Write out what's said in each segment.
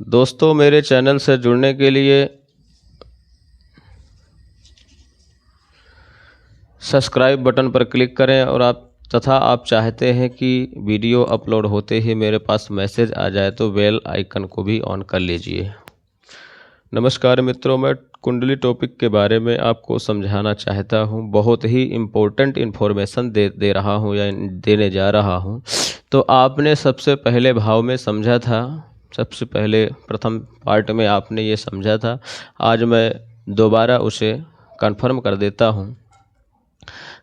दोस्तों, मेरे चैनल से जुड़ने के लिए सब्सक्राइब बटन पर क्लिक करें और आप चाहते हैं कि वीडियो अपलोड होते ही मेरे पास मैसेज आ जाए तो बेल आइकन को भी ऑन कर लीजिए। नमस्कार मित्रों, मैं कुंडली टॉपिक के बारे में आपको समझाना चाहता हूं। बहुत ही इम्पोर्टेंट इन्फॉर्मेशन दे रहा हूं या देने जा रहा हूं। तो आपने सबसे पहले भाव में समझा था, सबसे पहले प्रथम पार्ट में आपने ये समझा था। आज मैं दोबारा उसे कंफर्म कर देता हूं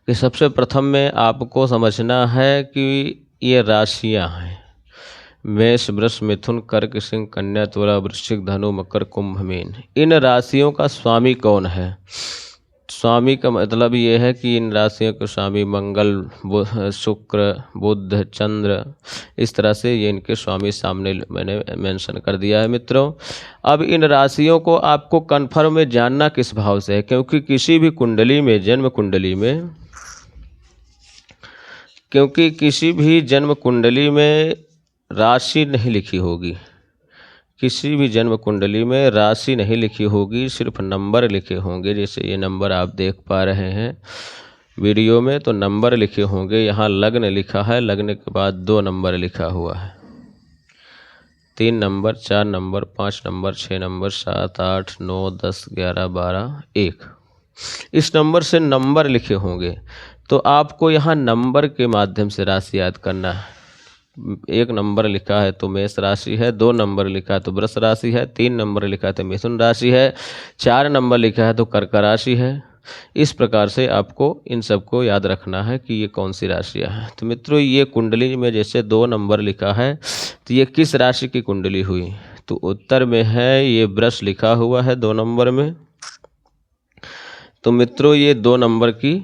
कि सबसे प्रथम में आपको समझना है कि ये राशियां हैं: मेष, वृष, मिथुन, कर्क, सिंह, कन्या, तुला, वृश्चिक, धनु, मकर, कुंभ, मीन। इन राशियों का स्वामी कौन है? स्वामी का मतलब ये है कि इन राशियों के स्वामी मंगल, शुक्र, बुध, चंद्र, इस तरह से ये इनके स्वामी सामने मैंने मेंशन कर दिया है मित्रों। अब इन राशियों को आपको कन्फर्म में जानना किस भाव से है, क्योंकि किसी भी कुंडली में, जन्म कुंडली में, क्योंकि किसी भी जन्म कुंडली में राशि नहीं लिखी होगी। किसी भी जन्म कुंडली में राशि नहीं लिखी होगी, सिर्फ नंबर लिखे होंगे। जैसे ये नंबर आप देख पा रहे हैं वीडियो में, तो नंबर लिखे होंगे। यहाँ लग्न लिखा है, लग्न के बाद 2 नंबर लिखा हुआ है, 3 नंबर, 4 नंबर, 5 नंबर, 6 नंबर, 7, 8, 9, 10, 11, 12, 1। इस नंबर से नंबर लिखे होंगे। तो आपको यहाँ नंबर के माध्यम से राशि याद करना है। 1 नंबर लिखा है तो मेष राशि है, 2 नंबर लिखा है तो वृष राशि है, 3 नंबर लिखा है तो मिथुन राशि है, 4 नंबर लिखा है तो कर्क राशि है। इस प्रकार से आपको इन सबको याद रखना है कि ये कौन सी राशियां हैं। तो मित्रों, ये कुंडली में जैसे 2 नंबर लिखा है तो ये किस राशि की कुंडली हुई? तो उत्तर में है, ये वृष लिखा हुआ है 2 नंबर में। तो मित्रों, ये 2 नंबर की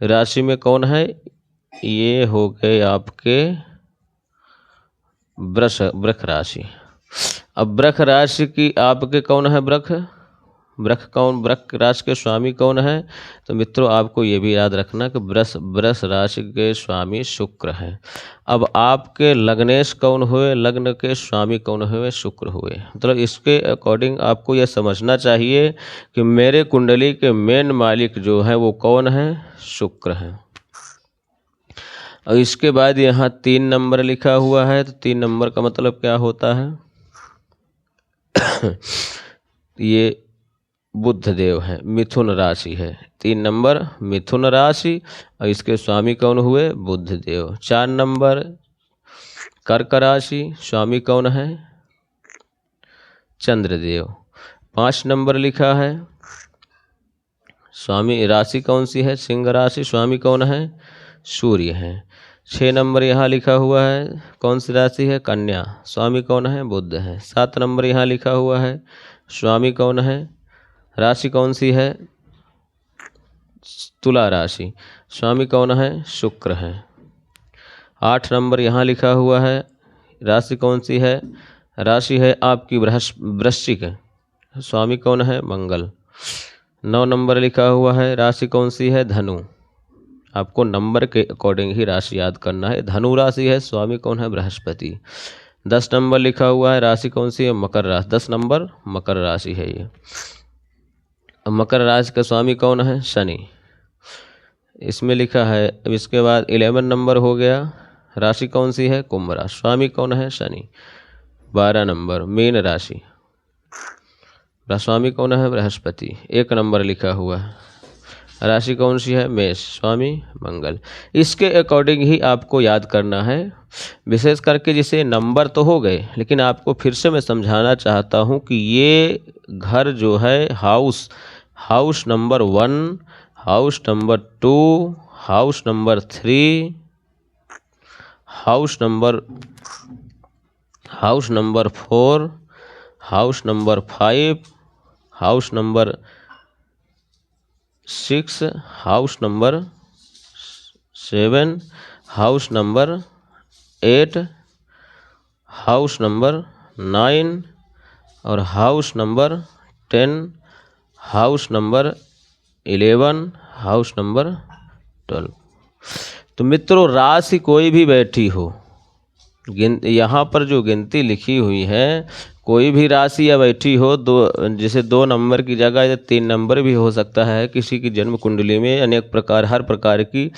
राशि में कौन है? ये हो गए आपके वृष राशि। अब वृष राशि की आपके कौन है? वृष राशि के स्वामी कौन है? तो मित्रों, आपको ये भी याद रखना कि वृष राशि के स्वामी शुक्र हैं। अब आपके लग्नेश कौन हुए? लग्न के स्वामी कौन हुए? शुक्र हुए। मतलब इसके अकॉर्डिंग आपको यह समझना चाहिए कि मेरे कुंडली के मेन मालिक जो है वो कौन है? शुक्र हैं। और इसके बाद यहाँ 3 नंबर लिखा हुआ है, तो 3 नंबर का मतलब क्या होता है? ये बुध देव है, मिथुन राशि है। 3 नंबर मिथुन राशि और इसके स्वामी कौन हुए? बुध देव। 4 नंबर कर्क राशि, स्वामी कौन है? चंद्रदेव। 5 नंबर लिखा है, स्वामी राशि कौन सी है? सिंह राशि, स्वामी कौन है? सूर्य है। 6 नंबर यहाँ लिखा हुआ है, कौन सी राशि है? कन्या, स्वामी कौन है? बुध है। 7 नंबर यहाँ लिखा हुआ है, स्वामी कौन है? राशि कौन सी है? तुला राशि, स्वामी कौन है? शुक्र है। 8 नंबर यहाँ लिखा हुआ है, राशि कौन सी है? राशि है आपकी वृश्चिक, स्वामी कौन है? मंगल। 9 नंबर लिखा हुआ है, राशि कौन सी है? धनु। आपको नंबर के अकॉर्डिंग ही राशि याद करना है। धनु राशि है, स्वामी कौन है? बृहस्पति। 10 नंबर लिखा हुआ है, राशि कौन सी है? मकर राशि। 10 नंबर मकर राशि है ये। अब मकर राशि का स्वामी कौन है? शनि, इसमें लिखा है। अब इसके बाद 11 नंबर हो गया, राशि कौन सी है? कुंभ राशि, स्वामी कौन है? शनि। 12 नंबर मीन राशि, स्वामी कौन है? बृहस्पति। 1 नंबर लिखा हुआ है, राशि कौन सी है? मेष, स्वामी मंगल। इसके अकॉर्डिंग ही आपको याद करना है। विशेष करके जिसे नंबर तो हो गए, लेकिन आपको फिर से मैं समझाना चाहता हूँ कि ये घर जो है, house number 1, house number 2, house number 3, house number 4, house number 5, house number 6, house number 7, house number 8, house number 9 और house number 10, house number 11, house number 12। तो मित्रों, राशि कोई भी बैठी हो, यहाँ पर जो गिनती लिखी हुई है, कोई भी राशि या बैठी हो, जैसे 2 नंबर की जगह या 3 नंबर भी हो सकता है। किसी की जन्म कुंडली में अनेक प्रकार, हर प्रकार की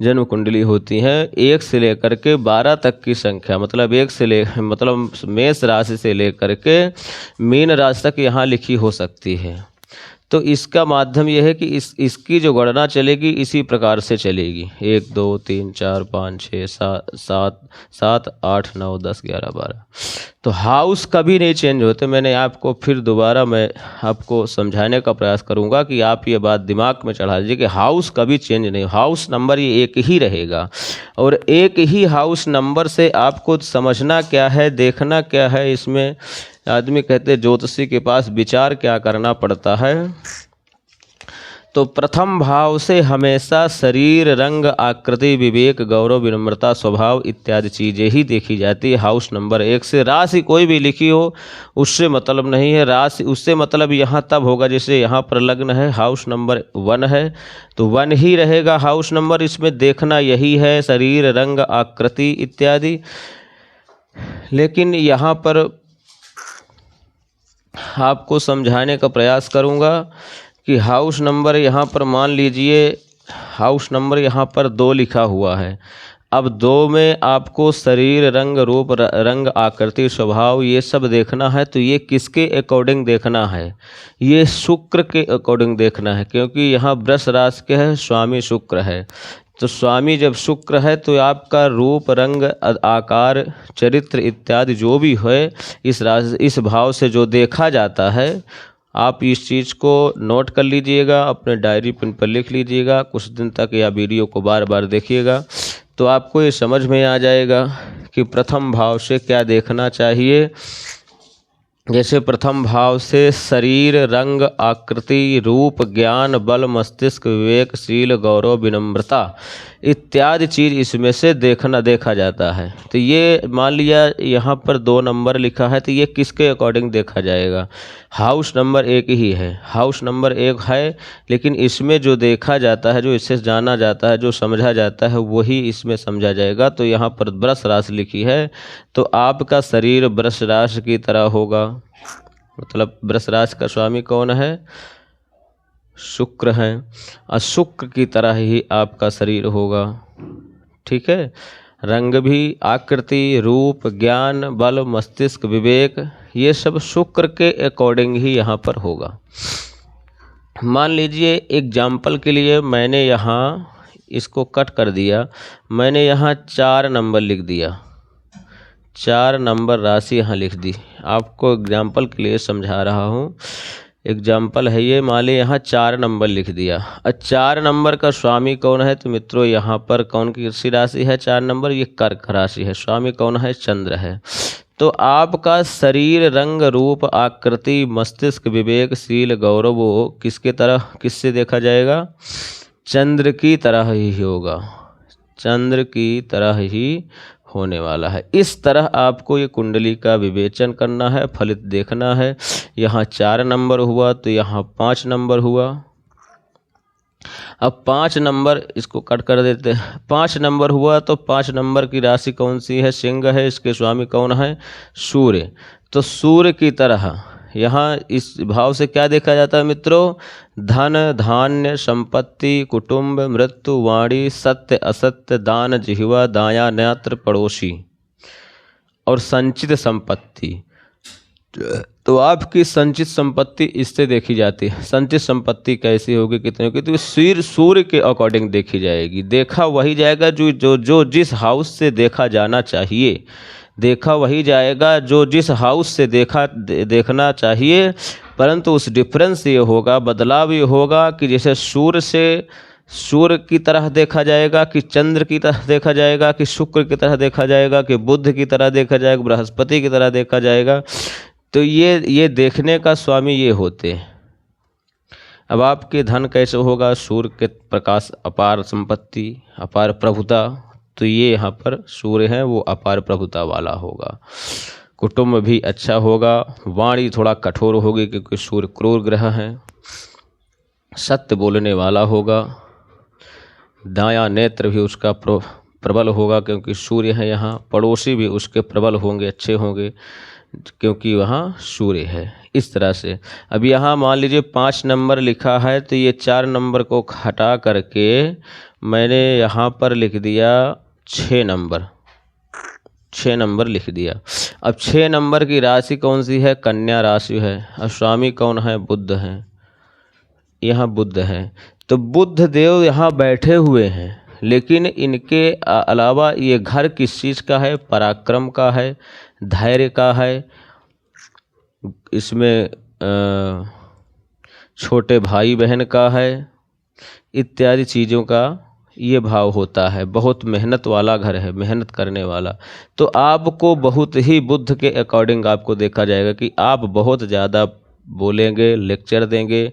जन्म कुंडली होती है। 1 से लेकर के 12 तक की संख्या, मतलब मतलब मेष राशि से लेकर के मीन राशि तक यहाँ लिखी हो सकती है। तो इसका माध्यम यह है कि इसकी जो गणना चलेगी इसी प्रकार से चलेगी। 1 2 3 4 5 6 7 8 9 10 11 12। तो हाउस कभी नहीं चेंज होते। मैंने आपको फिर दोबारा मैं आपको समझाने का प्रयास करूंगा कि आप ये बात दिमाग में चढ़ा लीजिए कि हाउस कभी चेंज नहीं, हाउस नंबर ये एक ही रहेगा। और एक ही हाउस नंबर से आपको समझना क्या है, देखना क्या है, इसमें आदमी कहते हैं ज्योतिषी के पास विचार क्या करना पड़ता है। तो प्रथम भाव से हमेशा शरीर, रंग, आकृति, विवेक, गौरव, विनम्रता, स्वभाव इत्यादि चीज़ें ही देखी जाती है हाउस नंबर 1 से। राशि कोई भी लिखी हो उससे मतलब नहीं है। राशि उससे मतलब यहाँ तब होगा जैसे यहाँ पर लग्न है, हाउस नंबर 1 है तो 1 ही रहेगा हाउस नंबर। इसमें देखना यही है, शरीर, रंग, आकृति इत्यादि। लेकिन यहाँ पर आपको समझाने का प्रयास करूंगा कि हाउस नंबर यहाँ पर मान लीजिए, हाउस नंबर यहाँ पर 2 लिखा हुआ है। अब 2 में आपको शरीर, रंग, रूप, रंग, आकृति, स्वभाव ये सब देखना है। तो ये किसके अकॉर्डिंग देखना है? ये शुक्र के अकॉर्डिंग देखना है, क्योंकि यहाँ वृष राशि के है, स्वामी शुक्र है। तो स्वामी जब शुक्र है तो आपका रूप, रंग, आकार, चरित्र इत्यादि जो भी है इस भाव से जो देखा जाता है, आप इस चीज़ को नोट कर लीजिएगा, अपने डायरी पेन पर लिख लीजिएगा। कुछ दिन तक या वीडियो को बार बार देखिएगा तो आपको ये समझ में आ जाएगा कि प्रथम भाव से क्या देखना चाहिए। जैसे प्रथम भाव से शरीर, रंग, आकृति, रूप, ज्ञान, बल, मस्तिष्क, विवेक, शील, गौरव, विनम्रता इत्यादि चीज़ इसमें से देखा जाता है। तो ये मान लिया यहाँ पर 2 नंबर लिखा है तो ये किसके अकॉर्डिंग देखा जाएगा? हाउस नंबर 1 ही है, हाउस नंबर 1 है। लेकिन इसमें जो देखा जाता है, जो इससे जाना जाता है, जो समझा जाता है वही इसमें समझा जाएगा। तो यहाँ पर वृष राशि लिखी है तो आपका शरीर वृष राशि की तरह होगा। मतलब वृष राशि का स्वामी कौन है? शुक्र है। और शुक्र की तरह ही आपका शरीर होगा। ठीक है। रंग भी, आकृति, रूप, ज्ञान, बल, मस्तिष्क, विवेक ये सब शुक्र के अकॉर्डिंग ही यहाँ पर होगा। मान लीजिए एग्जाम्पल के लिए मैंने यहाँ इसको कट कर दिया, मैंने यहाँ 4 नंबर लिख दिया, 4 नंबर राशि यहाँ लिख दी। आपको एग्जाम्पल के लिए समझा रहा हूँ। एग्जाम्पल है ये, मान लीजिए यहाँ 4 नंबर लिख दिया। और 4 नंबर का स्वामी कौन है? तो मित्रों यहाँ पर कौन की राशि है? 4 नंबर ये कर्क राशि है। स्वामी कौन है? चंद्र है। तो आपका शरीर, रंग, रूप, आकृति, मस्तिष्क, विवेक, शील, गौरव वो किसके तरह, किससे देखा जाएगा? चंद्र की तरह ही होगा, चंद्र की तरह ही होने वाला है। इस तरह आपको ये कुंडली का विवेचन करना है, फलित देखना है। यहाँ 4 नंबर हुआ तो यहाँ 5 नंबर हुआ। अब 5 नंबर इसको कट कर देते हैं। 5 नंबर हुआ तो 5 नंबर की राशि कौन सी है? सिंह है। इसके स्वामी कौन है? सूर्य। तो सूर्य की तरह यहाँ इस भाव से क्या देखा जाता है मित्रों? धन, धान्य, संपत्ति, कुटुंब, मृत्यु, वाणी, सत्य, असत्य, दान, जिह्वा, दाया, नेत्र, पड़ोसी और संचित संपत्ति। तो आपकी संचित संपत्ति इससे देखी जाती है। संचित संपत्ति कैसी होगी, कितनी होगी? तो सूर्य के अकॉर्डिंग देखी जाएगी। देखा वही जाएगा जो जिस हाउस से देखा जाना चाहिए, देखा वही जाएगा जो जिस हाउस से देखना चाहिए। परंतु उस डिफरेंस ये होगा, बदलाव ये होगा कि जैसे सूर्य की तरह देखा जाएगा, कि चंद्र की तरह देखा जाएगा, कि शुक्र की तरह देखा जाएगा, कि बुध की तरह देखा जाएगा, बृहस्पति की तरह देखा जाएगा। तो ये देखने का स्वामी ये होते हैं। अब आपके धन कैसे होगा? सूर्य के प्रकाश, अपार संपत्ति, अपार प्रभुता। तो ये यहाँ पर सूर्य है, वो अपार प्रभुता वाला होगा। कुटुंब भी अच्छा होगा। वाणी थोड़ा कठोर होगी क्योंकि सूर्य क्रूर ग्रह है। सत्य बोलने वाला होगा। दायां नेत्र भी उसका प्रबल होगा क्योंकि सूर्य है यहाँ। पड़ोसी भी उसके प्रबल होंगे, अच्छे होंगे क्योंकि वहाँ सूर्य है। इस तरह से अब यहाँ मान लीजिए 5 नंबर लिखा है तो ये 4 नंबर को हटा करके मैंने यहाँ पर लिख दिया 6 नंबर, 6 नंबर लिख दिया। अब 6 नंबर की राशि कौन सी है? कन्या राशि है। अब स्वामी कौन है? बुध है। यहाँ बुध है तो बुध देव यहाँ बैठे हुए हैं, लेकिन इनके अलावा ये घर किस चीज़ का है? पराक्रम का है, धैर्य का है। इसमें छोटे भाई बहन का है, इत्यादि चीज़ों का ये भाव होता है। बहुत मेहनत वाला घर है, मेहनत करने वाला। तो आपको बहुत ही बुध के अकॉर्डिंग आपको देखा जाएगा कि आप बहुत ज़्यादा बोलेंगे, लेक्चर देंगे,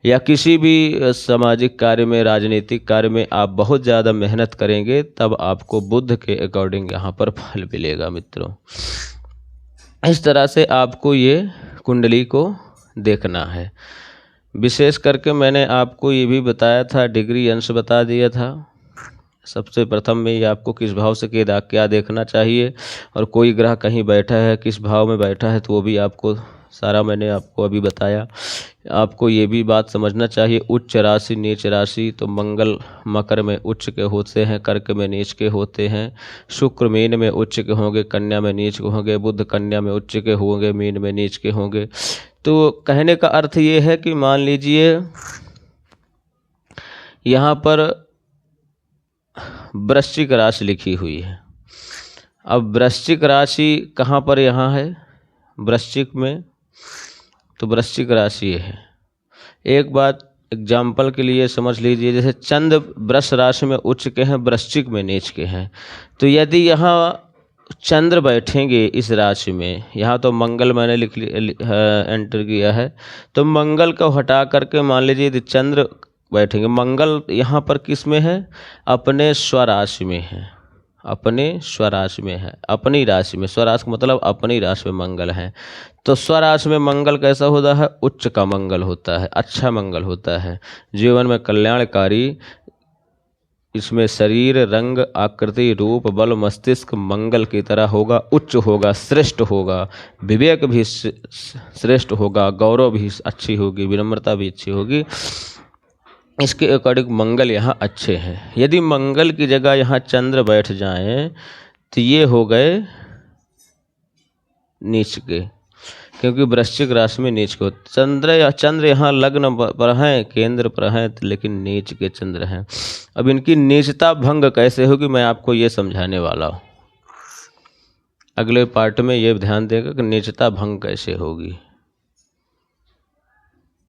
या किसी भी सामाजिक कार्य में, राजनीतिक कार्य में आप बहुत ज़्यादा मेहनत करेंगे, तब आपको बुध के अकॉर्डिंग यहाँ पर फल मिलेगा मित्रों। इस तरह से आपको ये कुंडली को देखना है। विशेष करके मैंने आपको ये भी बताया था, डिग्री अंश बता दिया था। सबसे प्रथम में ये आपको किस भाव से क्या देखना चाहिए, और कोई ग्रह कहीं बैठा है, किस भाव में बैठा है, तो वो भी आपको सारा मैंने आपको अभी बताया। आपको ये भी बात समझना चाहिए, उच्च राशि नीच राशि, तो मंगल मकर में उच्च के होते हैं, कर्क में नीच के होते हैं, शुक्र मीन में उच्च के होंगे, कन्या में नीच के होंगे, बुध कन्या में उच्च के होंगे, मीन में नीच के होंगे। तो कहने का अर्थ ये है कि मान लीजिए यहाँ पर वृश्चिक राशि लिखी हुई है। अब वृश्चिक राशि कहाँ पर यहाँ है? वृश्चिक में, तो वृश्चिक राशि ये है। एक बात एग्जाम्पल के लिए समझ लीजिए, जैसे चंद्र वृष राशि में उच्च के हैं, वृश्चिक में नीच के हैं, तो यदि यहाँ चंद्र बैठेंगे इस राशि में, यहाँ तो मंगल मैंने एंटर किया है, तो मंगल को हटा करके मान लीजिए यदि चंद्र बैठेंगे, मंगल यहाँ पर किस में है? अपने स्वराशि में है, अपने स्वराशि में है, अपनी राशि में। स्वराशि मतलब अपनी राशि में मंगल है। तो स्वराशि में मंगल कैसा होता है? उच्च का मंगल होता है, अच्छा मंगल होता है, जीवन में कल्याणकारी। इसमें शरीर, रंग, आकृति, रूप, बल, मस्तिष्क मंगल की तरह होगा, उच्च होगा, श्रेष्ठ होगा, विवेक भी श्रेष्ठ होगा, गौरव भी अच्छी होगी, विनम्रता भी अच्छी होगी। इसके अकॉर्डिंग मंगल यहाँ अच्छे हैं। यदि मंगल की जगह यहाँ चंद्र बैठ जाएं तो ये हो गए नीच के, क्योंकि वृश्चिक राशि में नीच को चंद्र यहाँ लग्न पर हैं, केंद्र पर हैं, लेकिन नीच के चंद्र हैं। अब इनकी नीचता भंग कैसे होगी, मैं आपको ये समझाने वाला हूँ। अगले पार्ट में ये ध्यान देगा कि नीचता भंग कैसे होगी।